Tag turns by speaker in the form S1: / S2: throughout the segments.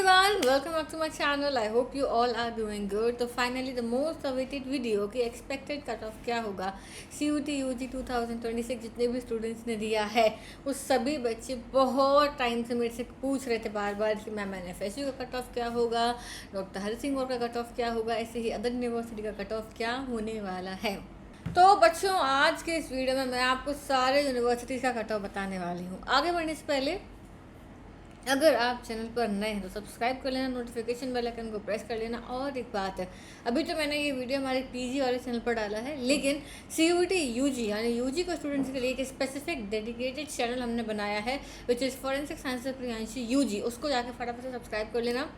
S1: everyone, welcome back to my channel. I hope you all are doing good. तो finally the most awaited video कि expected cut of क्या होगा CUT UG 2026 जितने भी students ने दिया है उस सभी बच्चे बहुत टाइम से मेरे से पूछ रहे थे बार बार कि मैम NFSU का कट ऑफ क्या होगा, डॉक्टर हरि सिंह और का कट ऑफ क्या होगा, ऐसे ही अदर यूनिवर्सिटी का कट ऑफ क्या होने वाला है। तो बच्चों आज के इस वीडियो में मैं आपको सारे यूनिवर्सिटीज़ का कट ऑफ बताने वाली हूँ। आगे बढ़ने से पहले अगर आप चैनल पर नए हैं तो सब्सक्राइब कर लेना, नोटिफिकेशन बेल आइकन को प्रेस कर लेना। और एक बात है, अभी तो मैंने ये वीडियो हमारे PG वाले चैनल पर डाला है, लेकिन CUT UG यानी UG को स्टूडेंट्स के लिए एक स्पेसिफिक डेडिकेटेड चैनल हमने बनाया है which is forensic science Priyanshi UG। उसको जाके फटाफट से सब्सक्राइब कर लेना,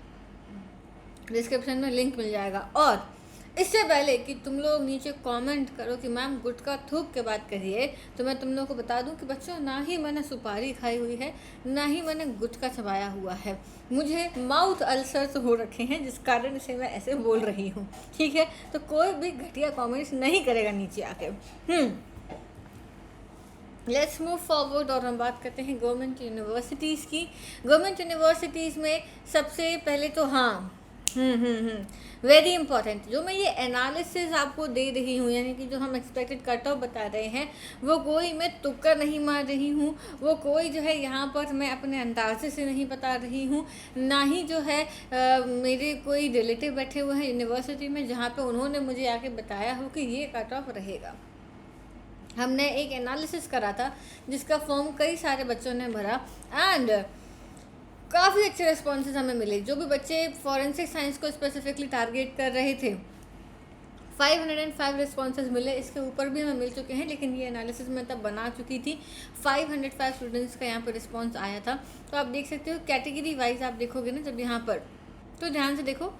S1: डिस्क्रिप्शन में लिंक मिल जाएगा। और इससे पहले कि तुम लोग नीचे कमेंट करो कि मैम गुटखा थूक के बात करिए, तो मैं तुम लोगों को बता दूं कि बच्चों ना ही मैंने सुपारी खाई हुई है, ना ही मैंने गुटखा चबाया हुआ है। मुझे माउथ अल्सर्स हो रखे हैं जिस कारण से मैं ऐसे बोल रही हूँ, ठीक है। तो कोई भी घटिया कमेंट्स नहीं करेगा नीचे आके। लेट्स मूव फॉरवर्ड और हम बात करते हैं गवर्नमेंट यूनिवर्सिटीज़ की। गवर्नमेंट यूनिवर्सिटीज़ में सबसे पहले तो वेरी इंपॉर्टेंट जो मैं ये एनालिसिस आपको दे रही हूँ, यानी कि जो हम एक्सपेक्टेड कट ऑफ बता रहे हैं, वो कोई मैं तुक्का नहीं मार रही हूँ, वो कोई जो है यहाँ पर मैं अपने अंदाजे से नहीं बता रही हूँ, ना ही जो है मेरे कोई रिलेटिव बैठे हुए हैं यूनिवर्सिटी में जहाँ पे उन्होंने मुझे आके बताया हो कि ये कट ऑफ रहेगा। हमने एक एनालिसिस करा था जिसका फॉर्म कई सारे बच्चों ने भरा एंड काफ़ी अच्छे रिस्पॉन्सेज हमें मिले। जो भी बच्चे फॉरेंसिक साइंस को स्पेसिफिकली टारगेट कर रहे थे 505 रिस्पॉन्सेज मिले, इसके ऊपर भी हमें मिल चुके हैं, लेकिन ये एनालिसिस मैं तब बना चुकी थी। 505 स्टूडेंट्स का यहाँ पर रिस्पॉन्स आया था। तो आप देख सकते हो कैटेगरी वाइज आप देखोगे ना जब यहाँ पर, तो ध्यान से देखो,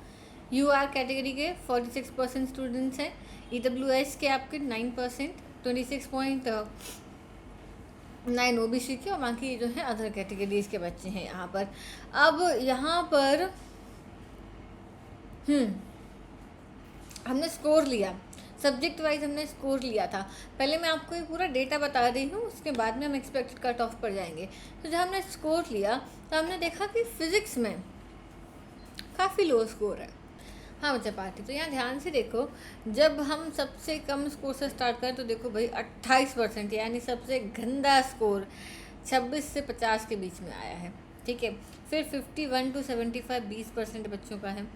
S1: UR कैटेगरी के 46% स्टूडेंट्स हैं, EWS के आपके 9%, 26.9 OBC के, और बाकी जो है अदर कैटेगरीज के बच्चे हैं यहाँ पर। अब यहाँ पर हमने स्कोर लिया, सब्जेक्ट वाइज हमने स्कोर लिया था। पहले मैं आपको ये पूरा डेटा बता रही हूँ, उसके बाद में हम एक्सपेक्टेड कट ऑफ पर जाएंगे। तो जब हमने स्कोर लिया तो हमने देखा कि फिज़िक्स में काफ़ी लो स्कोर है। हाँ बच्चा पार्टी, तो यहाँ ध्यान से देखो, जब हम सबसे कम स्कोर से स्टार्ट करें तो देखो भाई 28%, यानी सबसे गंदा स्कोर 26 से 50 के बीच में आया है, ठीक है। फिर 51 to 75 20% बच्चों का है,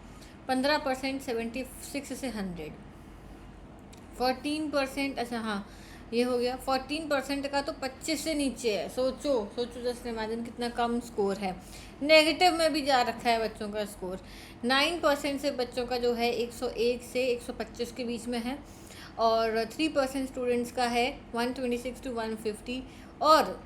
S1: 15% 76 से 100, 14%, अच्छा हाँ ये हो गया 14% का तो 25 से नीचे है। सोचो जस्ट इमेजिन कितना कम स्कोर है। नेगेटिव में भी जा रखा है बच्चों का स्कोर। 9% से बच्चों का जो है 101 से 125 के बीच में है, और 3% स्टूडेंट्स का है 126 to 150, और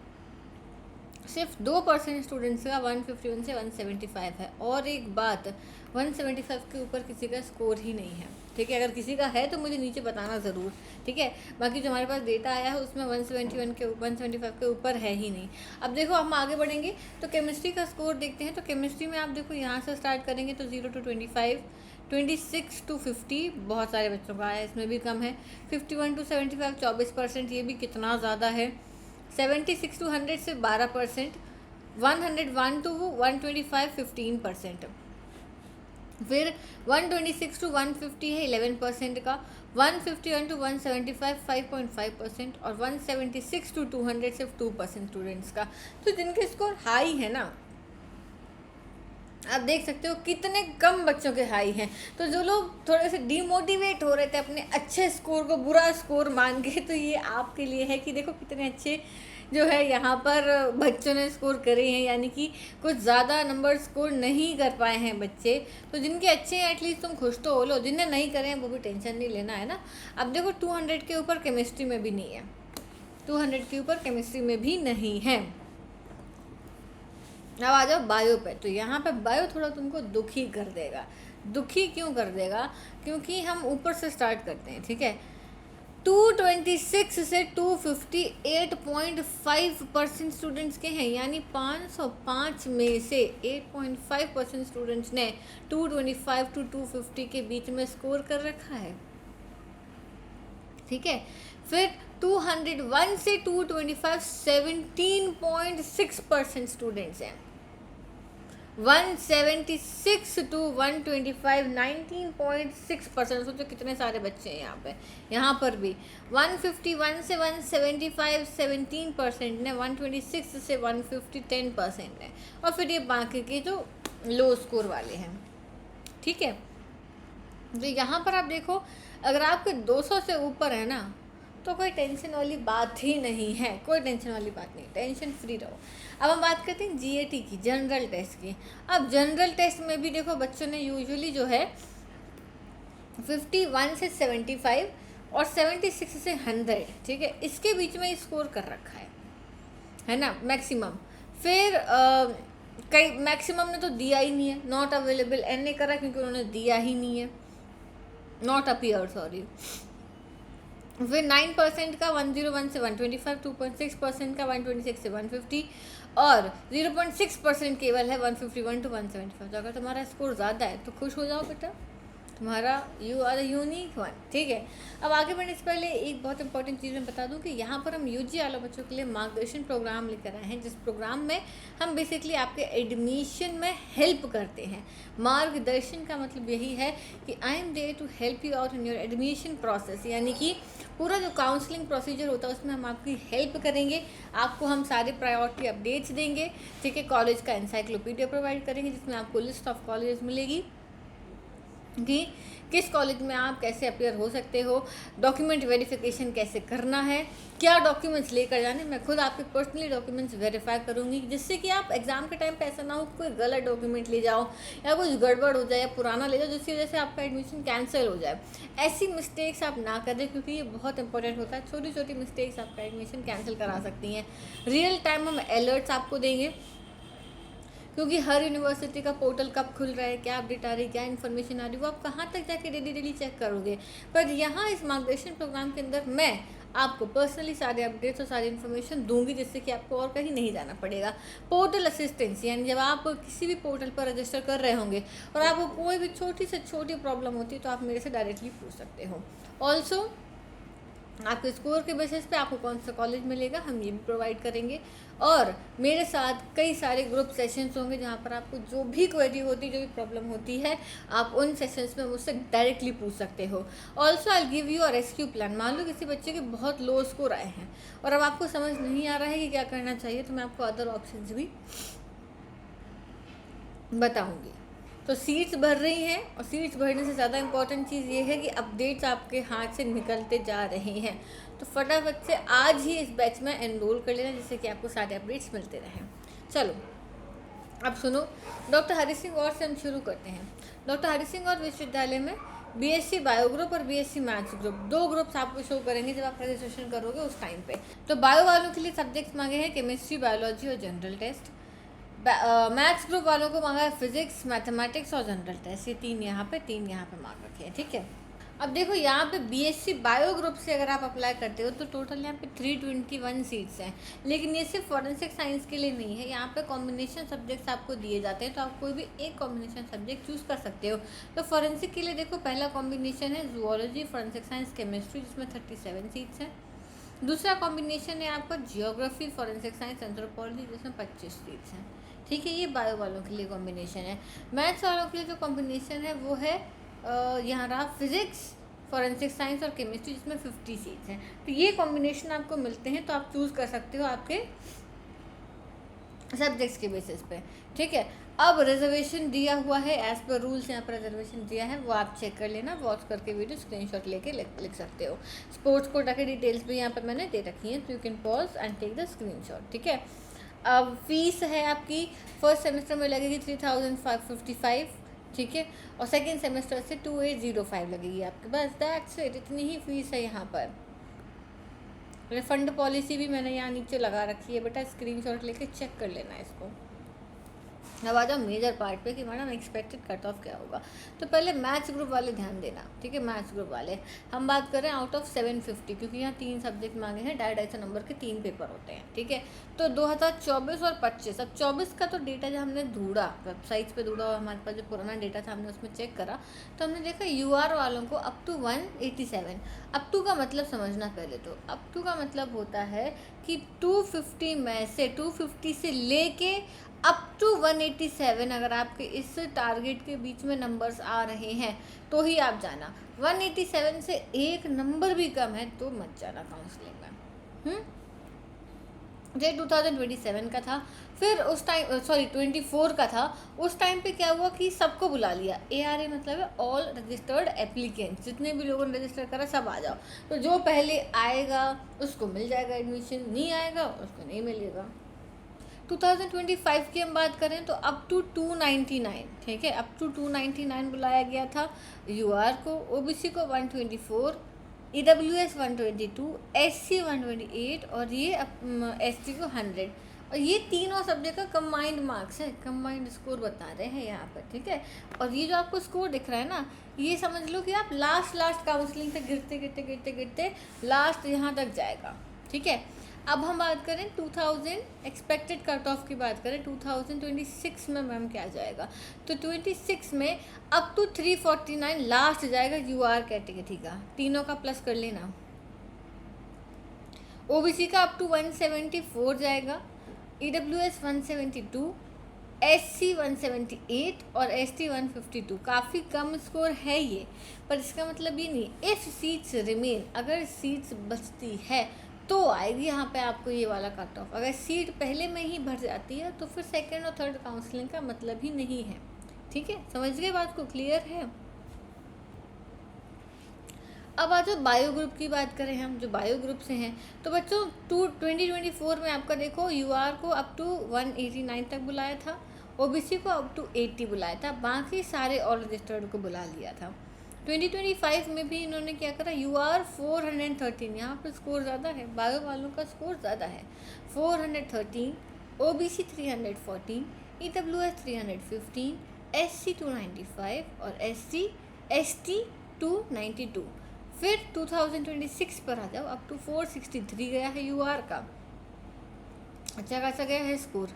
S1: सिर्फ 2% स्टूडेंट्स का 151 से 175 है। और एक बात, 175 के ऊपर किसी का स्कोर ही नहीं है, ठीक है। अगर किसी का है तो मुझे नीचे बताना ज़रूर, ठीक है। बाकी जो हमारे पास डेटा आया है उसमें 175 के ऊपर है ही नहीं। अब देखो हम आगे बढ़ेंगे तो केमिस्ट्री का स्कोर देखते हैं। तो केमिस्ट्री में आप देखो यहाँ से स्टार्ट करेंगे तो 0 to 25, 26 to 50 बहुत सारे बच्चों का आया, इसमें भी कम है। 51 to 75 24%, ये भी कितना ज़्यादा है। 76 to 100 से 12%, 101 to 125 15%, फिर 126 to 150 है 11% का, 151 to 175 5.5%, और 176 to 200 सिर्फ 2% स्टूडेंट्स का। तो जिनके स्कोर हाई है ना, आप देख सकते हो कितने कम बच्चों के हाई हैं। तो जो लोग थोड़े से डिमोटिवेट हो रहे थे अपने अच्छे स्कोर को बुरा स्कोर मान के, तो ये आपके लिए है कि देखो कितने अच्छे जो है यहाँ पर बच्चों ने स्कोर करे हैं, यानी कि कुछ ज़्यादा नंबर स्कोर नहीं कर पाए हैं बच्चे। तो जिनके अच्छे हैं एटलीस्ट तुम खुश तो हो लो, जिनने नहीं करे हैं वो भी टेंशन नहीं लेना है ना। अब देखो 200 के ऊपर केमिस्ट्री में भी नहीं है, 200 के ऊपर केमिस्ट्री में भी नहीं है। अब आ जाओ बायो पे। तो यहाँ पे बायो थोड़ा तुमको दुखी कर देगा। दुखी क्यों कर देगा? क्योंकि हम ऊपर से स्टार्ट करते हैं, ठीक है। 226 से 258.5% स्टूडेंट्स के हैं, यानी 505 में से 8.5% स्टूडेंट्स ने 225 to 250 के बीच में स्कोर कर रखा है, ठीक है। फिर 201 से 225 17.6% स्टूडेंट्स हैं, 176 to 125, 19.6%। सोचो कितने सारे बच्चे हैं यहाँ पर भी 151 से 175 17% है, 126 से 150 10% है, और फिर ये बाकी के जो लो स्कोर वाले हैं। ठीक है, तो यहाँ पर आप देखो, अगर आपके 200 से ऊपर है ना, तो कोई टेंशन वाली बात ही नहीं है, कोई टेंशन वाली बात नहीं, टेंशन फ्री रहो। अब हम बात करते हैं जीएटी की, जनरल टेस्ट की। अब जनरल टेस्ट में भी देखो बच्चों ने यूजुअली जो है 51 से 75 और 76 से 100, ठीक है, इसके बीच में स्कोर कर रखा है ना, मैक्सिमम। फिर कई मैक्सिमम ने तो दिया ही नहीं है, नॉट अवेलेबल एन ने करा क्योंकि उन्होंने दिया ही नहीं है, नॉट अपीयर, सॉरी। फिर 9% का 101 से 125, 2.6% का 126 से 150, और 0.6% केवल है 151 टू 175। तो अगर तुम्हारा स्कोर ज़्यादा है तो खुश हो जाओ बेटा, तुम्हारा यू आर यूनिक वन। ठीक है, अब आगे बढ़ने से पहले एक बहुत इंपॉर्टेंट चीज़ मैं बता दूं कि यहाँ पर हम यूजी वाले बच्चों के लिए मार्गदर्शन प्रोग्राम लेकर आए हैं, जिस प्रोग्राम में हम बेसिकली आपके एडमिशन में हेल्प करते हैं। मार्गदर्शन का मतलब यही है कि I am there to help you out in your admission process, यानी कि पूरा जो काउंसलिंग प्रोसीजर होता है उसमें हम आपकी हेल्प करेंगे, आपको हम सारे प्रायोरिटी अपडेट्स देंगे। ठीक है, कॉलेज का एनसाइक्लोपीडिया प्रोवाइड करेंगे जिसमें आपको लिस्ट ऑफ कॉलेज मिलेगी कि किस कॉलेज में आप कैसे अपेयर हो सकते हो, डॉक्यूमेंट वेरिफिकेशन कैसे करना है, क्या डॉक्यूमेंट्स लेकर जाने, मैं खुद आपके पर्सनली डॉक्यूमेंट्स वेरीफाई करूँगी, जिससे कि आप एग्जाम के टाइम पे ऐसा ना हो कोई गलत डॉक्यूमेंट ले जाओ या कुछ गड़बड़ हो जाए या पुराना ले जाओ जिसकी वजह से आपका एडमिशन कैंसिल हो जाए। ऐसी मिस्टेक्स आप ना करें क्योंकि ये बहुत इंपॉर्टेंट होता है, छोटी छोटी मिस्टेक्स आपका एडमिशन कैंसिल करा सकती हैं। रियल टाइम हम अलर्ट्स आपको देंगे क्योंकि हर यूनिवर्सिटी का पोर्टल कब खुल रहा है, क्या अपडेट आ रही है, क्या इन्फॉर्मेशन आ रही है, वो आप कहाँ तक जाके डेली चेक करोगे। पर यहाँ इस मार्गदर्शन प्रोग्राम के अंदर मैं आपको पर्सनली सारे अपडेट्स और सारी इन्फॉर्मेशन दूंगी, जिससे कि आपको और कहीं नहीं जाना पड़ेगा। पोर्टल असिस्टेंस, यानी जब आप किसी भी पोर्टल पर रजिस्टर कर रहे होंगे और आपको कोई भी छोटी से छोटी प्रॉब्लम होती है तो आप मेरे से डायरेक्टली पूछ सकते हो। ऑल्सो आपके स्कोर के बेसिस पे आपको कौन सा कॉलेज मिलेगा हम ये भी प्रोवाइड करेंगे, और मेरे साथ कई सारे ग्रुप सेशंस होंगे जहाँ पर आपको जो भी क्वेरी होती है, जो भी प्रॉब्लम होती है, आप उन सेशंस में मुझसे डायरेक्टली पूछ सकते हो। Also I give you a rescue plan. मान लो किसी बच्चे के बहुत लो स्कोर आए हैं और अब आपको समझ नहीं आ रहा है कि क्या करना चाहिए, तो मैं आपको अदर ऑप्शंस भी बताऊँगी। तो सीट्स भर रही हैं, और सीट्स भरने से ज़्यादा इम्पॉर्टेंट चीज़ ये है कि अपडेट्स आपके हाथ से निकलते जा रहे हैं, तो फटाफट से आज ही इस बैच में एनरोल कर लेना जिससे कि आपको सारे अपडेट्स मिलते रहें। चलो अब सुनो, डॉक्टर हरि सिंह गौर से हम शुरू करते हैं। डॉक्टर हरि सिंह गौर विश्वविद्यालय में बीएससी बायो ग्रुप और बीएससी मैथ्स ग्रुप, दो ग्रुप्स आपको शो करेंगे जब आप रजिस्ट्रेशन करोगे उस टाइम पे। तो बायो वालों के लिए सब्जेक्ट्स मांगे हैं केमिस्ट्री, बायोलॉजी और जनरल टेस्ट। मैथ्स ग्रुप वालों को मांगा है फिजिक्स, मैथमेटिक्स और जनरल टेस्ट। ये तीन यहाँ पे मार्क रखे हैं। ठीक है, अब देखो यहाँ पे बीएससी बायो ग्रुप से अगर आप अप्लाई करते हो तो टोटल यहाँ पे 321 सीट्स हैं, लेकिन ये सिर्फ फॉरेंसिक साइंस के लिए नहीं है, यहाँ पे कॉम्बिनेशन सब्जेक्ट्स आपको दिए जाते हैं, तो आप कोई भी एक कॉम्बिनेशन सब्जेक्ट चूज़ कर सकते हो। तो फॉरेंसिक के लिए देखो पहला कॉम्बिनेशन है जूलॉजी, फॉरेंसिक साइंस, केमिस्ट्री, जिसमें 37 सीट्स हैं। दूसरा कॉम्बिनेशन है आपका जियोग्राफी, फॉरेंसिक साइंस, एंथ्रोपोलॉजी, जिसमें 25 सीट्स हैं। ठीक है, ये बायो वालों के लिए कॉम्बिनेशन है। मैथ्स वालों के लिए जो कॉम्बिनेशन है वो है यहाँ रहा फिजिक्स, फॉरेंसिक साइंस और केमिस्ट्री, जिसमें 50 सीट्स हैं। तो ये कॉम्बिनेशन आपको मिलते हैं, तो आप चूज़ कर सकते हो आपके सब्जेक्ट्स के बेसिस पे। ठीक है, अब रिजर्वेशन दिया हुआ है एज पर रूल्स, यहाँ पर रिजर्वेशन दिया है, वो आप चेक कर लेना, वॉच करके वीडियो स्क्रीनशॉट लेके लिख सकते हो। स्पोर्ट्स कोटा की डिटेल्स भी यहाँ पर मैंने दे रखी हैं, तो you can pause and take the screenshot. ठीक है, अब फीस है आपकी फर्स्ट सेमेस्टर में लगेगी 3555, ठीक है, और सेकेंड सेमेस्टर से 2805 लगेगी आपके, बस दैट्स इट, इतनी ही फीस है यहाँ पर। रिफंड पॉलिसी भी मैंने यहाँ नीचे लगा रखी है बेटा, स्क्रीनशॉट लेके चेक कर लेना इसको। अब आ जाओ मेजर पार्ट पे कि मैडम एक्सपेक्टेड कट ऑफ क्या होगा। तो पहले मैथ्स ग्रुप वाले ध्यान देना, ठीक है, मैथ्स ग्रुप वाले हम बात करें आउट ऑफ 750, क्योंकि यहाँ 3 सब्जेक्ट मांगे हैं, 250 नंबर के 3 पेपर होते हैं। ठीक है, तो 2024 और 25, अब 24 का तो डेटा जो हमने ढूंढा वेबसाइट्स पे ढूंढा, और हमारे पास जो पुराना डेटा था हमने उसमें चेक करा, तो हमने देखा यूआर वालों को अप टू 187। अप टू का मतलब समझना पहले, तो अप टू का मतलब होता है कि 250 में से 250 से लेके अप टू 187 अगर आपके इस टारगेट के बीच में नंबर्स आ रहे हैं तो ही आप जाना। 187 से एक नंबर भी कम है तो मत जाना काउंसलिंग में। ये 2027 का था। फिर उस टाइम 24 का था। उस टाइम पे क्या हुआ कि सबको बुला लिया। ARA मतलब है ऑल रजिस्टर्ड एप्लीकेंट्स, जितने भी लोगों ने रजिस्टर करा सब आ जाओ। तो जो पहले आएगा उसको मिल जाएगा एडमिशन, नहीं आएगा उसको नहीं मिलेगा। 2025 की हम बात करें तो अप टू 299, ठीक है, अप टू 299 बुलाया गया था। UR को, OBC को 124, EWS 122, SC 128 और ये ST को 100। और ये तीनों सब्जेक्ट का कंबाइंड मार्क्स है, कंबाइंड स्कोर बता रहे हैं यहाँ पर, ठीक है। और ये जो आपको स्कोर दिख रहा है ना, ये समझ लो कि आप लास्ट काउंसलिंग तक गिरते गिरते गिरते गिरते लास्ट यहाँ तक जाएगा, ठीक है। अब हम बात करें 2000 एक्सपेक्टेड कट ऑफ की बात करें 2026 में मैम क्या जाएगा, तो 26 में अप टू 349 लास्ट जाएगा UR कैटेगरी का, तीनों का प्लस कर लेना। OBC का अप टू 174 जाएगा, EWS 172, SC 178 और ST 152। काफ़ी कम स्कोर है ये, पर इसका मतलब ये नहीं इफ़ सीट्स रिमेन, अगर सीट्स बचती है तो आएगी यहाँ पे आपको ये वाला कट ऑफ। अगर सीट पहले में ही भर जाती है तो फिर सेकंड और थर्ड काउंसलिंग का मतलब ही नहीं है, ठीक है। समझ गए बात को, क्लियर है। अब आज जो बायो ग्रुप की बात करें हम, जो बायो ग्रुप से हैं, तो बच्चों 2024 में आपका देखो UR को अप टू 189 तक बुलाया था, OBC को अप टू 80 बुलाया था, बाकी सारे ऑल रजिस्टर्ड को बुला लिया था। 2025 में भी इन्होंने क्या करा, UR 413, यहाँ पर स्कोर ज़्यादा है, बायो वालों का स्कोर ज़्यादा है, 413, OBC 314, EWS 315, SC 295 और ST 292। फिर 2026 पर आ जाओ, अप टू 463 गया है UR का, अच्छा खासा गया है score.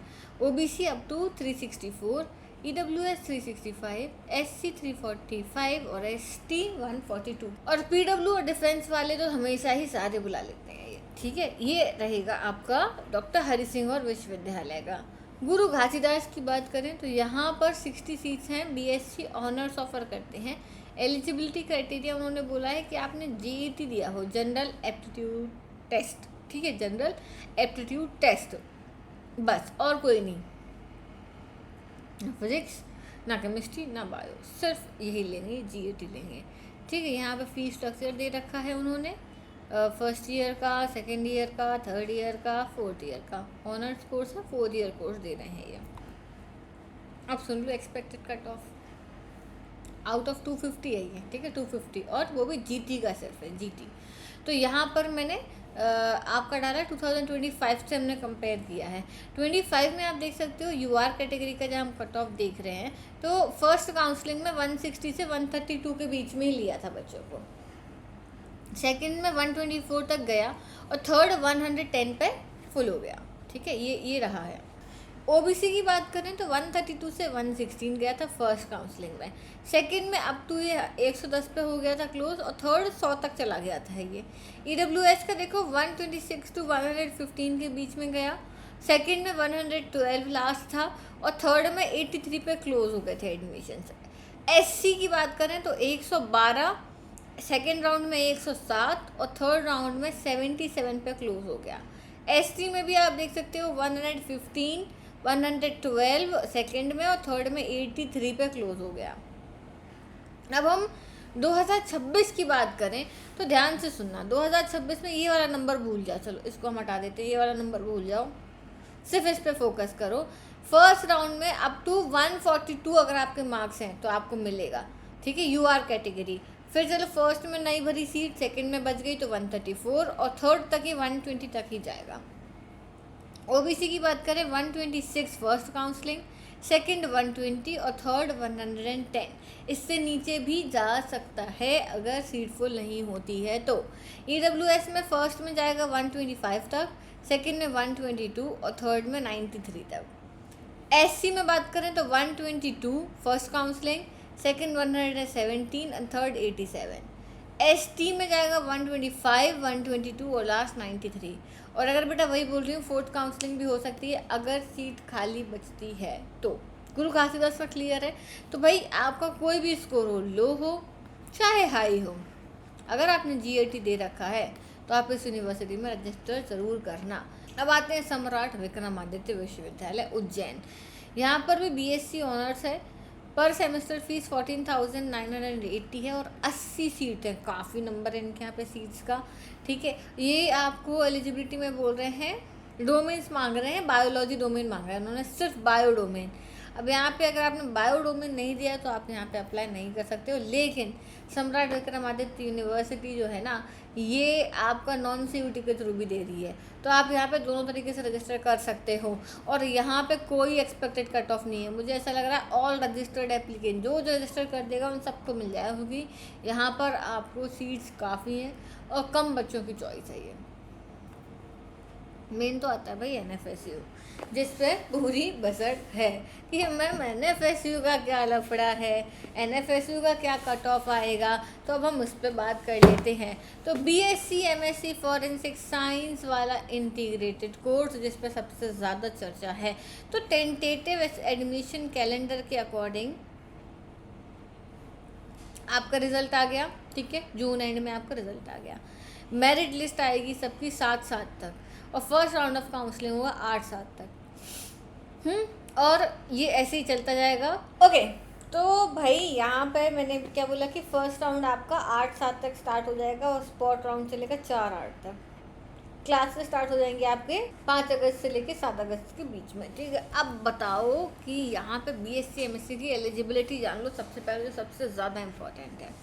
S1: OBC up to 364, EWS 365, SC 345 और ST 142। और PW और डिफेंस वाले तो हमेशा ही सारे बुला लेते हैं ये, ठीक है। ये रहेगा आपका डॉक्टर हरि सिंह और विश्वविद्यालय का। गुरु घासीदास की बात करें तो यहाँ पर 60 सीट्स हैं, BSc ऑनर्स ऑफर करते हैं। एलिजिबिलिटी क्राइटेरिया उन्होंने बोला है कि आपने JET दिया हो, जनरल एप्टीट्यूड टेस्ट, ठीक है, जनरल एप्टीट्यूड टेस्ट, बस और कोई नहीं, ना फिजिक्स ना केमिस्ट्री ना बायो, सिर्फ यही लेंगे, GET लेंगे, ठीक है। यहाँ पे फीस स्ट्रक्चर दे रखा है उन्होंने, फर्स्ट ईयर का, सेकेंड ईयर का, थर्ड ईयर का, फोर्थ ईयर का। ऑनर्स कोर्स है, 4 ईयर कोर्स दे रहे हैं ये। अब सुन लो expected cut off out of 250 है ये, ठीक है, 250, और वो भी GT का सिर्फ है, GT। तो यहाँ पर मैंने आपका डाला 2025 से हमने कंपेयर किया है। 25 में आप देख सकते हो UR कैटेगरी का जब हम कट ऑफ देख रहे हैं तो फर्स्ट काउंसलिंग में 160 से 132 के बीच में ही लिया था बच्चों को, सेकंड में 124 तक गया और थर्ड 110 पे फुल हो गया, ठीक है, ये रहा है। OBC की बात करें तो 132 से 116 गया था फर्स्ट काउंसलिंग में, सेकंड में अप टू ये 110 पे हो गया था क्लोज, और थर्ड 100 तक चला गया था ये। EWS का देखो 126 टू 115 के बीच में गया, सेकंड में 112 लास्ट था और थर्ड में 83 पे क्लोज हो गए थे एडमिशन। SC की बात करें तो 112, सेकेंड राउंड में 107 और थर्ड राउंड में 77 पे क्लोज हो गया। ST में भी आप देख सकते हो 115, 112 सेकेंड में और थर्ड में 83 पे क्लोज हो गया। अब हम 2026 की बात करें तो ध्यान से सुनना, 2026 में ये वाला नंबर भूल जाओ, चलो इसको हम हटा देते हैं, ये वाला नंबर भूल जाओ, सिर्फ इस पे फोकस करो। फर्स्ट राउंड में अप टू 142 अगर आपके मार्क्स हैं तो आपको मिलेगा, ठीक है, UR कैटेगरी। फिर चलो फर्स्ट में नहीं भरी सीट, सेकंड में बच गई तो 134 और थर्ड तक ही 120 तक ही जाएगा। OBC की बात करें 126 फर्स्ट काउंसलिंग, सेकंड 120 और थर्ड 110। इससे नीचे भी जा सकता है अगर सीट फुल नहीं होती है तो। EWS में फर्स्ट में जाएगा 125 तक, सेकंड में 122 और थर्ड में 93 तक। SC में बात करें तो 122 फर्स्ट काउंसलिंग, सेकंड 117 और थर्ड 87। ST में जाएगा 125, 122 और लास्ट 93। और अगर बेटा वही बोल रही हूँ, फोर्थ काउंसलिंग भी हो सकती है अगर सीट खाली बचती है तो। गुरु घासीदास का क्लियर है। तो भाई आपका कोई भी स्कोर हो, लो हो चाहे हाई हो, अगर आपने GAT दे रखा है तो आप इस यूनिवर्सिटी में रजिस्टर ज़रूर करना। अब आते हैं सम्राट विक्रमादित्य विश्वविद्यालय उज्जैन। यहाँ पर भी BSc ऑनर्स है। पर सेमेस्टर फीस 14,980 है और 80 सीट है। काफ़ी नंबर है इनके यहाँ पे सीट्स का, ठीक है। ये आपको एलिजिबिलिटी में बोल रहे हैं, डोमेन्स मांग रहे हैं, बायोलॉजी डोमेन मांग रहे हैं उन्होंने, सिर्फ बायो डोमेन। अब यहाँ पे अगर आपने बायो डोमेन नहीं दिया तो आप यहाँ पे अप्लाई नहीं कर सकते हो। लेकिन सम्राट विक्रमादित्य यूनिवर्सिटी जो है ना, ये आपका नॉन CUT के थ्रू भी दे रही है, तो आप यहाँ पे दोनों तरीके से रजिस्टर कर सकते हो। और यहाँ पे कोई एक्सपेक्टेड कट ऑफ नहीं है। मुझे ऐसा लग रहा है ऑल रजिस्टर्ड एप्लीकेंट जो रजिस्टर कर देगा उन सबको मिल जाएगा, क्योंकि यहाँ पर आपको सीट्स काफ़ी हैं और कम बच्चों की चॉइस है। ये मेन तो आता है भाई NFSU, जिस पे पूरी बजट है कि मैम NFSU का क्या लफड़ा है, NFSU का क्या कट ऑफ आएगा, तो अब हम उस पर बात कर लेते हैं। तो BSc MSc फॉरेंसिक साइंस वाला इंटीग्रेटेड कोर्स जिस पे सबसे ज़्यादा चर्चा है, तो टेंटेटिव एडमिशन कैलेंडर के अकॉर्डिंग आपका रिजल्ट आ गया, ठीक है। जून एंड में आपका रिजल्ट आ गया। मेरिट लिस्ट आएगी सबकी 7/7 तक और फर्स्ट राउंड ऑफ काउंसलिंग होगा 8/7 तक। और ये ऐसे ही चलता जाएगा। ओके, तो भाई यहाँ पे मैंने क्या बोला कि फर्स्ट राउंड आपका 8/7 तक स्टार्ट हो जाएगा और स्पॉट राउंड चलेगा 4/8 तक। क्लासेस स्टार्ट हो जाएंगे आपके 5 अगस्त से लेके 7 अगस्त के बीच में, ठीक है। अब बताओ कि यहाँ पे BSc MSc की एलिजिबिलिटी जान लो सबसे पहले, जो सबसे ज़्यादा इम्पोर्टेंट है।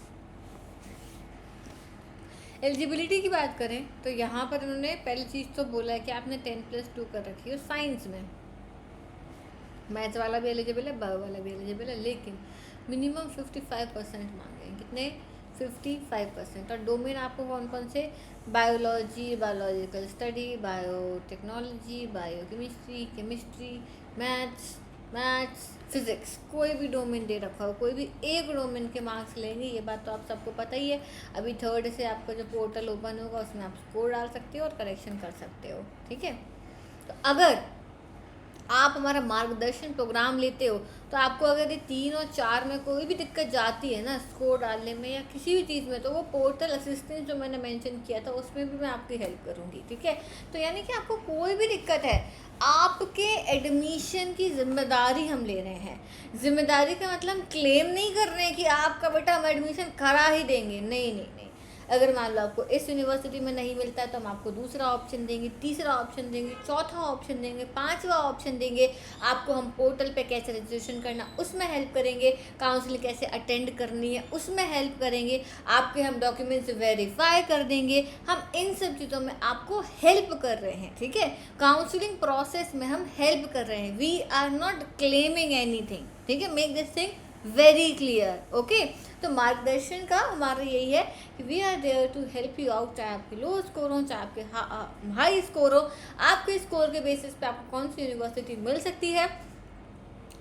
S1: एलिजिबिलिटी की बात करें तो यहाँ पर इन्होंने पहली चीज़ तो बोला है कि आपने 10+2 कर रखी है साइंस में। मैथ्स वाला भी एलिजिबल है, बायो वाला भी एलिजिबल है, लेकिन मिनिमम 55% मांगे हैं। कितने? 55%। और डोमेन आपको कौन कौन से? Biology, biological study, biotechnology, biochemistry, chemistry, maths, physics, कोई भी डोमेन दे रखा हो, कोई भी एक डोमेन के मार्क्स लेंगे, ये बात तो आप सबको पता ही है। अभी 3rd से आपका जो पोर्टल ओपन होगा उसमें आप स्कोर डाल सकते हो और करेक्शन कर सकते हो, ठीक है। तो अगर आप हमारा मार्गदर्शन प्रोग्राम लेते हो तो आपको अगर ये 3 और 4 में कोई भी दिक्कत जाती है ना स्कोर डालने में या किसी भी चीज़ में, तो वो पोर्टल असिस्टेंस जो मैंने मेंशन किया था उसमें भी मैं आपकी हेल्प करूँगी, ठीक है। तो यानी कि आपको कोई भी दिक्कत है, आपके एडमिशन की जिम्मेदारी हम ले रहे हैं। जिम्मेदारी का मतलब क्लेम नहीं कर रहे हैं कि आपका बेटा हम एडमिशन करा ही देंगे, नहीं नहीं नहीं। अगर मान लो आपको इस यूनिवर्सिटी में नहीं मिलता है तो हम आपको दूसरा ऑप्शन देंगे, तीसरा ऑप्शन देंगे, चौथा ऑप्शन देंगे, 5वां ऑप्शन देंगे। आपको हम पोर्टल पे कैसे रजिस्ट्रेशन करना उसमें हेल्प करेंगे, काउंसलिंग कैसे अटेंड करनी है उसमें हेल्प करेंगे, आपके हम डॉक्यूमेंट्स वेरीफाई कर देंगे। हम इन सब चीज़ों में आपको हेल्प कर रहे हैं, ठीक है। काउंसलिंग प्रोसेस में हम हेल्प कर रहे हैं। We are not claiming anything, ठीक है। Make this thing very clear, okay. तो मार्गदर्शन का हमारा यही है कि we are there to help you out, चाहे आपके लो स्कोर हो चाहे आपके हाई स्कोर हो। आपके स्कोर के बेसिस पे आपको कौन सी यूनिवर्सिटी मिल सकती है।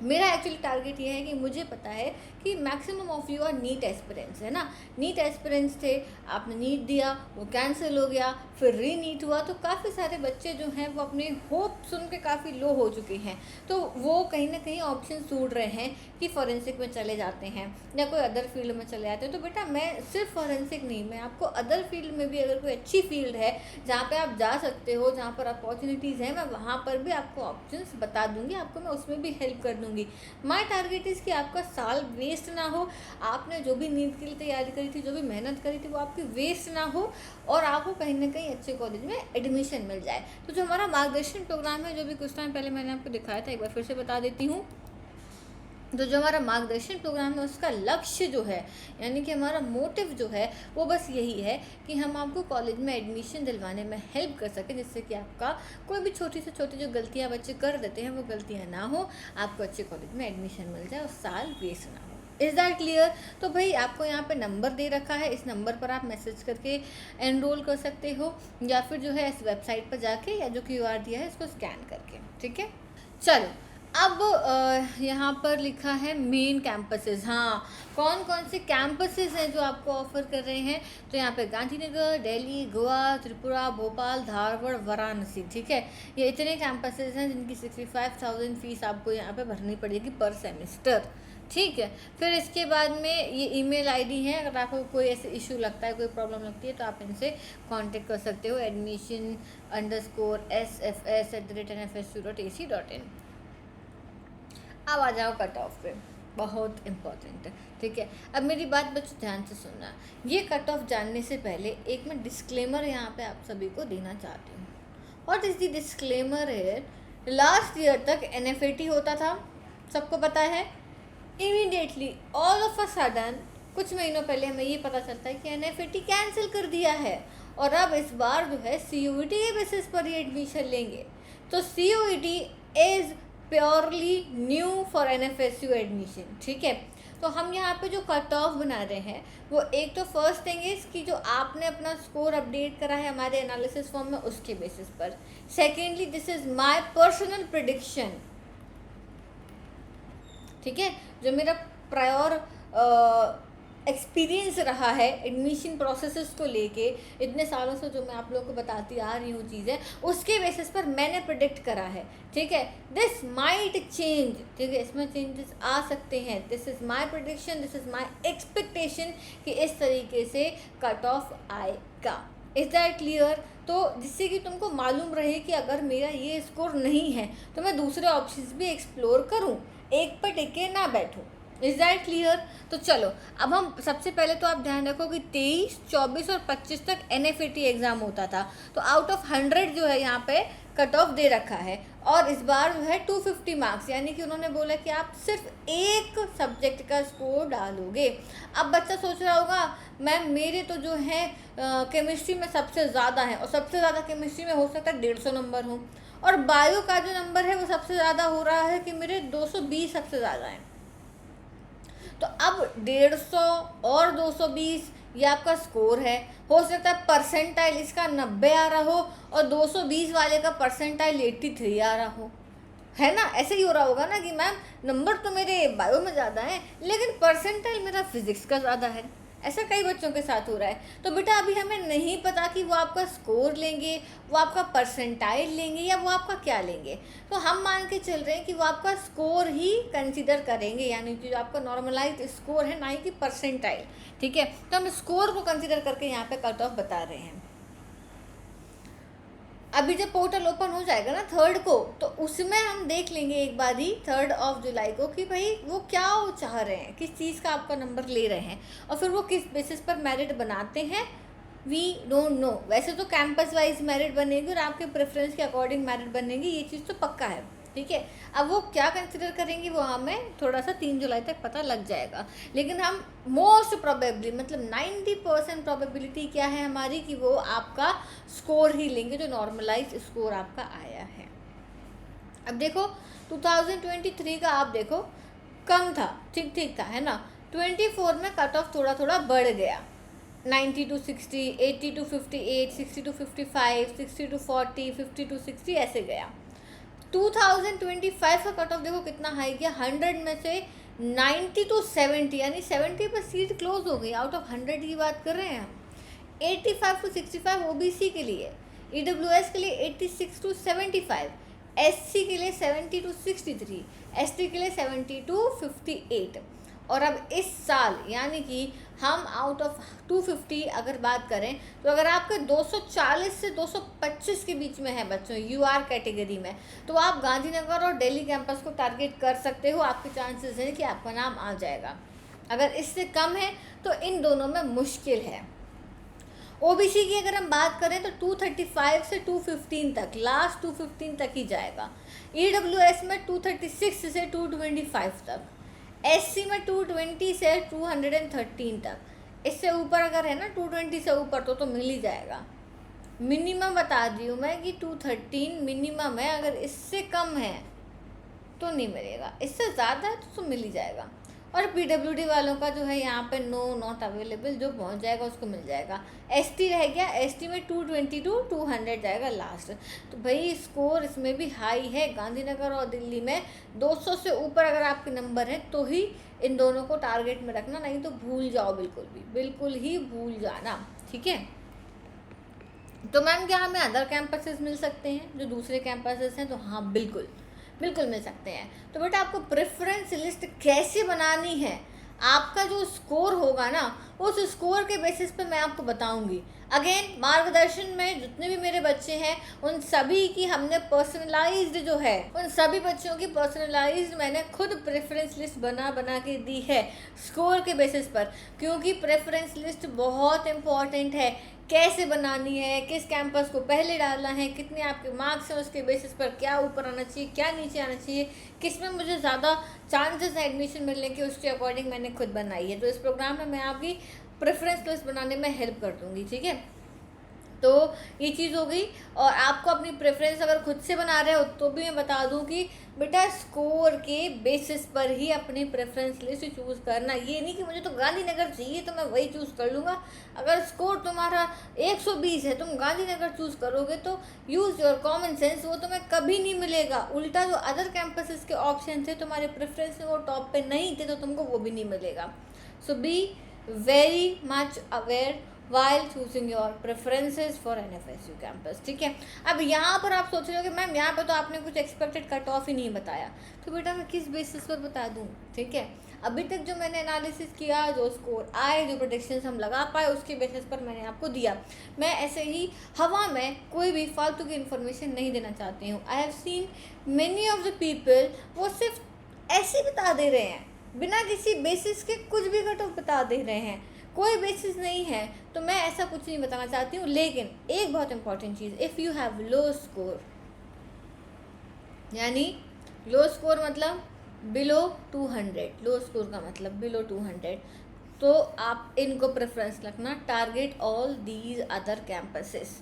S1: मेरा एक्चुअली टारगेट ये है कि मुझे पता है कि maximum of you are NEET aspirants, है ना। नीट एस्पिरेंट्स थे, आपने नीट दिया, वो कैंसिल हो गया, फिर री नीट हुआ, तो काफ़ी सारे बच्चे जो हैं वो अपने होप सुन के काफ़ी लो हो चुके हैं। तो वो कहीं ना कहीं ऑप्शन ढूंढ रहे हैं कि फॉरेंसिक में चले जाते हैं या कोई अदर फील्ड में चले जाते हैं। तो बेटा मैं सिर्फ फॉरेंसिक नहीं, मैं आपको अदर फील्ड में भी अगर कोई अच्छी फील्ड है जहाँ पर आप जा सकते हो, जहाँ पर अपॉर्चुनिटीज़ हैं, मैं वहाँ पर भी आपको ऑप्शंस बता दूँगी, आपको मैं उसमें भी हेल्प कर दूँगी। माय टारगेट इज़ कि आपका साल वेस्ट ना हो, आपने जो भी नीट के लिए तैयारी करी थी, जो भी मेहनत करी थी, वो आपकी वेस्ट ना हो और आपको कहीं ना कहीं अच्छे कॉलेज में एडमिशन मिल जाए। तो जो हमारा मार्गदर्शन प्रोग्राम है, जो भी कुछ टाइम पहले मैंने आपको दिखाया था, एक बार फिर से बता देती हूँ। तो जो हमारा मार्गदर्शन प्रोग्राम है उसका लक्ष्य जो है, यानी कि हमारा मोटिव जो है, वो बस यही है कि हम आपको कॉलेज में एडमिशन दिलवाने में हेल्प कर सकें, जिससे कि आपका कोई भी छोटी से छोटी जो गलतियां बच्चे कर देते हैं वो गलतियां ना हो, आपको अच्छे कॉलेज में एडमिशन मिल जाए और साल वेस्ट ना हो। Is that clear? तो भाई आपको यहाँ पे नंबर दे रखा है, इस नंबर पर आप मैसेज करके एनरोल कर सकते हो या फिर जो है इस वेबसाइट पर जाके या जो QR दिया है इसको स्कैन करके, ठीक है। चलो अब यहाँ पर लिखा है मेन कैंपसेस। हाँ, कौन कौन से कैंपसेस हैं जो आपको ऑफर कर रहे हैं? तो यहाँ पे गांधीनगर, दिल्ली, गोवा, त्रिपुरा, भोपाल, धारवाड़, वाराणसी। ठीक है, ये इतने कैंपसेस हैं जिनकी 65,000 फीस आपको यहाँ पे भरनी पड़ेगी पर सेमेस्टर। ठीक है, फिर इसके बाद में ये ईमेल आईडी है, अगर आपको कोई ऐसे इशू लगता है, कोई प्रॉब्लम लगती है तो आप इनसे कांटेक्ट कर सकते हो, admission_sfs@nfsu.ac.in। अब आ जाओ कट ऑफ पे, बहुत इम्पोर्टेंट है। ठीक है, अब मेरी बात बच्चों ध्यान से सुनना। ये कट ऑफ जानने से पहले एक मैं डिस्क्लेमर यहाँ पे आप सभी को देना चाहती हूँ। व्हाट इज़ द डिस्क्लेमर है? लास्ट ईयर तक NFAT होता था, सबको पता है। Immediately all of a sudden कुछ महीनों पहले हमें ये पता चलता है कि NFAT कैंसिल कर दिया है, और अब इस बार जो है CUET के बेसिस पर ही एडमिशन लेंगे। तो CUET is purely new for NFSU admission. ठीक है, तो हम यहाँ पे जो कट ऑफ बना रहे हैं वो एक तो फर्स्ट थिंग इज कि जो आपने अपना स्कोर अपडेट करा है हमारे एनालिसिस फॉर्म में उसके बेसिस पर। Secondly, this is my personal prediction. ठीक है, जो मेरा प्रायर एक्सपीरियंस रहा है एडमिशन प्रोसेसेस को लेके इतने सालों से, जो मैं आप लोगों को बताती आ रही हूँ चीज़ें, उसके बेसिस पर मैंने प्रेडिक्ट करा है। ठीक है, दिस माइट चेंज। ठीक है, इसमें चेंजेस आ सकते हैं। This is my prediction, this is my expectation कि इस तरीके से कट ऑफ आएगा। Is that clear? तो जिससे कि तुमको मालूम रहे कि अगर मेरा ये स्कोर नहीं है तो मैं दूसरे ऑप्शंस भी एक्सप्लोर करूँ, एक पर टिके ना बैठूँ। Is that clear? तो चलो, अब हम सबसे पहले तो आप ध्यान रखो कि 23, 24 और 25 तक NFAT एग्ज़ाम होता था। तो आउट ऑफ 100 जो है यहाँ पे कट ऑफ दे रखा है, और इस बार जो है 250 मार्क्स, यानी कि उन्होंने बोला कि आप सिर्फ एक सब्जेक्ट का स्कोर डालोगे। अब बच्चा सोच रहा होगा मैम मेरे तो जो है केमिस्ट्री में सबसे ज़्यादा है, और सबसे ज़्यादा केमिस्ट्री में हो सकता है 150 नंबर हो, और बायो का जो नंबर है वो सबसे ज़्यादा हो रहा है कि मेरे 220 सबसे ज़्यादा हैं। तो अब 150 और 220 ये आपका स्कोर है। हो सकता है परसेंटाइल इसका 90 आ रहा हो और 220 वाले का परसेंटाइल 83 आ रहा हो, है ना? ऐसे ही हो रहा होगा ना कि मैम नंबर तो मेरे बायो में ज़्यादा है लेकिन परसेंटाइल मेरा फिजिक्स का ज़्यादा है। ऐसा कई बच्चों के साथ हो रहा है। तो बेटा अभी हमें नहीं पता कि वो आपका स्कोर लेंगे, वो आपका परसेंटाइल लेंगे, या वो आपका क्या लेंगे। तो हम मान के चल रहे हैं कि वो आपका स्कोर ही कंसीडर करेंगे, यानी कि जो आपका नॉर्मलाइज स्कोर है, ना ही कि परसेंटाइल। ठीक है, तो हम स्कोर को कंसीडर करके यहाँ पे कट ऑफ बता रहे हैं। अभी जब पोर्टल ओपन हो जाएगा ना 3rd को, तो उसमें हम देख लेंगे एक बार ही 3 जुलाई को कि भाई वो क्या चाह रहे हैं, किस चीज़ का आपका नंबर ले रहे हैं, और फिर वो किस बेसिस पर मेरिट बनाते हैं, वी डोंट नो। वैसे तो कैंपस वाइज मेरिट बनेगी और आपके प्रेफरेंस के अकॉर्डिंग मेरिट बनेगी, ये चीज़ तो पक्का है। ठीक है, अब वो क्या कंसिडर करेंगे वो हमें थोड़ा सा 3 जुलाई तक पता लग जाएगा। लेकिन हम मोस्ट प्रोबेबली, मतलब 90% प्रोबेबिलिटी क्या है हमारी कि वो आपका स्कोर ही लेंगे, जो नॉर्मलाइज स्कोर आपका आया है। अब देखो 2023 का आप देखो कम था, ठीक ठीक था, है ना। 24 में कट ऑफ थोड़ा थोड़ा बढ़ गया, 90 to 60, 80 to 58, 60 to 55, 60 to 40, 50 to 60 ऐसे गया। 2025 का कट ऑफ देखो कितना हाई गया, 100 में से 90 to 70, यानी 70 पर सीट क्लोज हो गई। आउट ऑफ 100 की बात कर रहे हैं हम। 85 to 65 OBC के लिए, EWS के लिए 86 to 75, SC के लिए 70 to 63, ST के लिए 70 to 58। और अब इस साल यानी कि हम आउट ऑफ 250 अगर बात करें, तो अगर आपके 240 से 225 के बीच में है बच्चों UR कैटेगरी में, तो आप गांधीनगर और दिल्ली कैंपस को टारगेट कर सकते हो। आपके चांसेस हैं कि आपका नाम आ जाएगा। अगर इससे कम है तो इन दोनों में मुश्किल है। OBC की अगर हम बात करें तो 235 से 215 तक, लास्ट 215 तक ही जाएगा। EWS में 236 से 225 तक, SC में 220 से 213 तक। इससे ऊपर अगर है ना 220 से ऊपर तो मिल ही जाएगा। मिनिमम बता रही हूँ मैं कि 213 मिनिमम है, अगर इससे कम है तो नहीं मिलेगा, इससे ज़्यादा है तो मिल ही जाएगा। और पीडब्ल्यूडी वालों का जो है यहाँ पे नो नॉट अवेलेबल, जो पहुँच जाएगा उसको मिल जाएगा। एसटी रह गया, एसटी में 220 to 200 जाएगा लास्ट। तो भाई स्कोर इसमें भी हाई है, गांधीनगर और दिल्ली में 200 से ऊपर अगर आपके नंबर हैं तो ही इन दोनों को टारगेट में रखना, नहीं तो भूल जाओ, बिल्कुल ही भूल जाना, ठीक है। तो मैम क्या हमें अदर कैंपसेस मिल सकते हैं जो दूसरे कैंपसेस हैं? तो हाँ, बिल्कुल मिल सकते हैं। तो बेटा आपको प्रेफरेंस लिस्ट कैसे बनानी है, आपका जो स्कोर होगा ना, उस स्कोर के बेसिस पे मैं आपको बताऊंगी। अगेन मार्गदर्शन में जितने भी मेरे बच्चे हैं उन सभी की हमने पर्सनलाइज्ड जो है, उन सभी बच्चों की पर्सनलाइज्ड मैंने खुद प्रेफरेंस लिस्ट बना के दी है स्कोर के बेसिस पर, क्योंकि प्रेफरेंस लिस्ट बहुत इंपॉर्टेंट है। कैसे बनानी है, किस कैंपस को पहले डालना है, कितने आपके मार्क्स हैं, उसके बेसिस पर क्या ऊपर आना चाहिए, क्या नीचे आना चाहिए, किस में मुझे ज़्यादा चांसेस है एडमिशन मिलने के, उसके अकॉर्डिंग मैंने खुद बनाई है। तो इस प्रोग्राम में मैं आपकी प्रेफरेंस लिस्ट बनाने में हेल्प कर दूँगी, ठीक है। तो ये चीज़ हो गई। और आपको अपनी प्रेफरेंस अगर खुद से बना रहे हो तो भी मैं बता दूं कि बेटा स्कोर के बेसिस पर ही अपनी प्रेफरेंस लिस्ट चूज़ करना। ये नहीं कि मुझे तो गांधीनगर चाहिए तो मैं वही चूज़ कर लूँगा। अगर स्कोर तुम्हारा 120 है, तुम गांधीनगर चूज़ करोगे तो यूज़ योर कॉमन सेंस, वो तुम्हें कभी नहीं मिलेगा। उल्टा जो अदर कैंपसेस के ऑप्शन थे तुम्हारे प्रेफरेंस में वो टॉप पे नहीं थे तो तुमको वो भी नहीं मिलेगा। So be very much aware while choosing your preferences for NFSU campus, ठीक है। अब यहाँ पर आप सोच रहे हो कि मैम यहाँ पर तो आपने कुछ एक्सपेक्टेड कट ऑफ ही नहीं बताया, तो बेटा मैं किस बेसिस पर बता दूँ, ठीक है। अभी तक जो मैंने एनालिसिस किया, जो स्कोर आए, जो प्रोडिक्शंस हम लगा पाए, उसके बेसिस पर मैंने आपको दिया। मैं ऐसे ही हवा में कोई भी फालतू की इन्फॉर्मेशन नहीं देना चाहती हूँ। I have seen many of the people, वो सिर्फ ऐसे बता दे रहे हैं, बिना किसी बेसिस के कुछ भी कट ऑफ बता दे रहे हैं, कोई बेसिस नहीं है। तो मैं ऐसा कुछ नहीं बताना चाहती हूँ। लेकिन एक बहुत important cheese, if you have low score, यानी लो स्कोर मतलब बिलो 200, लो स्कोर का मतलब बिलो 200, तो आप इनको प्रेफरेंस रखना, target all these other campuses.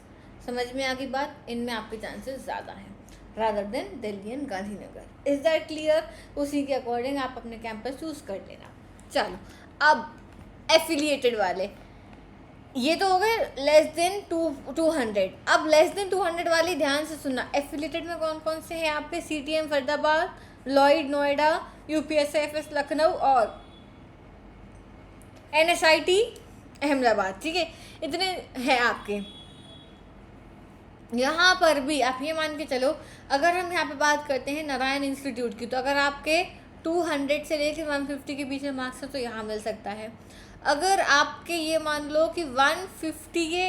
S1: समझ में आ गई बात? इनमें आपके चांसेस ज़्यादा हैं rather than Delhi and Gandhinagar. Is that clear? उसी के अकॉर्डिंग आप अपने कैंपस चूज़ कर लेना। चलो, अब एफिलिएटेड वाले, ये तो हो गए लेस देन 200। अब लेस देन 200 वाले ध्यान से सुनना। एफिलिएटेड में कौन कौन से हैं आपके? CTM Faridabad, Lloyd Noida, UPSIFS Lucknow और NSIT अहमदाबाद, ठीक है। इतने हैं आपके। यहाँ पर भी आप ये मान के चलो, अगर हम यहाँ पे बात करते हैं नारायण इंस्टीट्यूट की, तो अगर आपके 200 से लेकर 150 के बीच में मार्क्स है तो यहाँ मिल सकता है। अगर आपके ये मान लो कि 150 के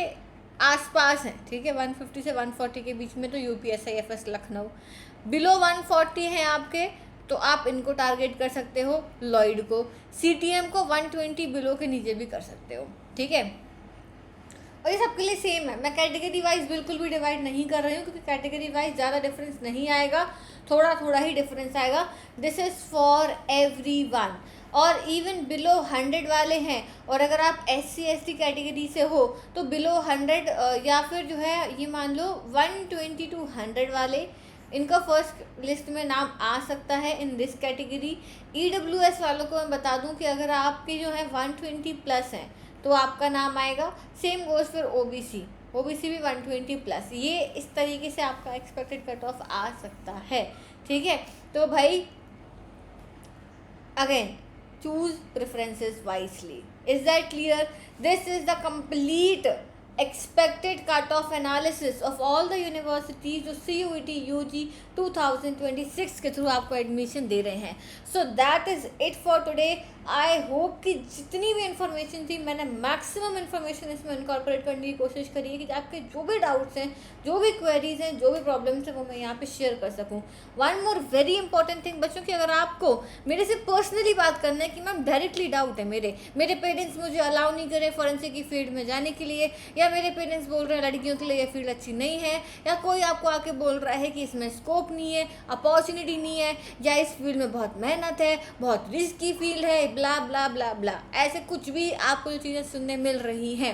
S1: आसपास हैं, ठीक है, 150 से 140 के बीच में, तो UPSIFS लखनऊ। बिलो 140 हैं आपके, तो आप इनको टारगेट कर सकते हो, लॉयड को। CTM को 120 बिलो के नीचे भी कर सकते हो, ठीक है। और ये सबके लिए सेम है। मैं कैटेगरी वाइज बिल्कुल भी डिवाइड नहीं कर रही हूँ, क्योंकि कैटेगरी वाइज ज़्यादा डिफरेंस नहीं आएगा, थोड़ा ही डिफरेंस आएगा। This is for everyone. और इवन बिलो 100 वाले हैं, और अगर आप SC ST कैटेगरी से हो तो बिलो 100 या फिर जो है ये मान लो 120 to 100 वाले, इनका फर्स्ट लिस्ट में नाम आ सकता है इन दिस कैटेगरी। EWS वालों को मैं बता दूं कि अगर आपके जो है 120 प्लस हैं तो आपका नाम आएगा। सेम गोज फिर OBC भी 120 प्लस। ये इस तरीके से आपका एक्सपेक्टेड कट ऑफ आ सकता है, ठीक है। तो भाई again choose preferences wisely. Is that clear? This is the complete expected cutoff analysis of all the universities जो CUET UG 2026 के थ्रू आपको एडमिशन दे रहे हैं। So that is it for today. I hope कि जितनी भी इन्फॉर्मेशन थी मैंने मैक्सिमम इन्फॉर्मेशन इसमें इनकॉर्पोरेट करने की कोशिश करी है कि आपके जो भी डाउट्स हैं, जो भी क्वेरीज हैं, जो भी प्रॉब्लम्स हैं, वो मैं यहाँ पे शेयर कर सकूँ। One more very important thing बच्चों की, अगर आपको मेरे से पर्सनली बात करना है कि मैम डायरेक्टली डाउट है, मेरे पेरेंट्स मुझे अलाउ नहीं करे फॉरेंसिक की फील्ड में जाने के लिए, या मेरे पेरेंट्स बोल रहे हैं लड़कियों के लिए ये फील्ड अच्छी नहीं है, या कोई आपको आके बोल रहा है कि इसमें स्कोप नहीं है, अपॉर्चुनिटी नहीं है, या इस फील्ड में बहुत मेहनत है, बहुत रिस्की फील्ड है, ब्ला ब्ला ब्ला ब्ला, ऐसे कुछ भी आपको जो चीज़ें सुनने मिल रही हैं,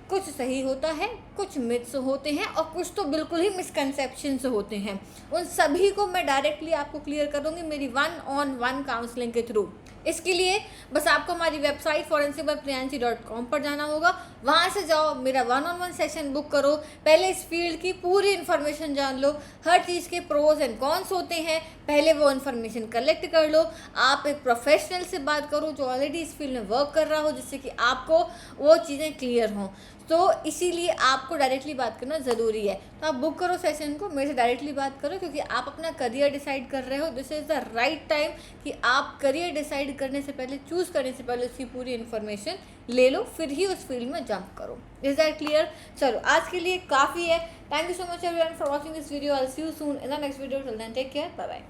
S1: कुछ सही होता है, कुछ मिथ्स होते हैं और कुछ तो बिल्कुल ही मिसकंसेप्शंस होते हैं। उन सभी को मैं डायरेक्टली आपको क्लियर कर दूंगी मेरी 1-on-1 काउंसलिंग के थ्रू। इसके लिए बस आपको हमारी वेबसाइट forensic.priyanshi.com पर जाना होगा। वहाँ से जाओ, मेरा 1-on-1 सेशन बुक करो, पहले इस फील्ड की पूरी इन्फॉर्मेशन जान लो, हर चीज़ के प्रोज एंड कॉन्स होते हैं, पहले वो इन्फॉर्मेशन कलेक्ट कर लो। आप एक प्रोफेशनल से बात करो जो ऑलरेडी इस फील्ड में वर्क कर रहा हो, जिससे कि आपको वो चीज़ें क्लियर हों। तो इसीलिए आपको डायरेक्टली बात करना ज़रूरी है। तो आप बुक करो सेशन को, मेरे से डायरेक्टली बात करो, क्योंकि आप अपना करियर डिसाइड कर रहे हो। This is the right time कि आप करियर डिसाइड करने से पहले, चूज़ करने से पहले उसकी पूरी इन्फॉर्मेशन ले लो, फिर ही उस फील्ड में जंप करो। Is that clear? चलो आज के लिए काफ़ी है। Thank you so much everyone for watching this video. I will see you soon in the next video. Till then take care, bye bye.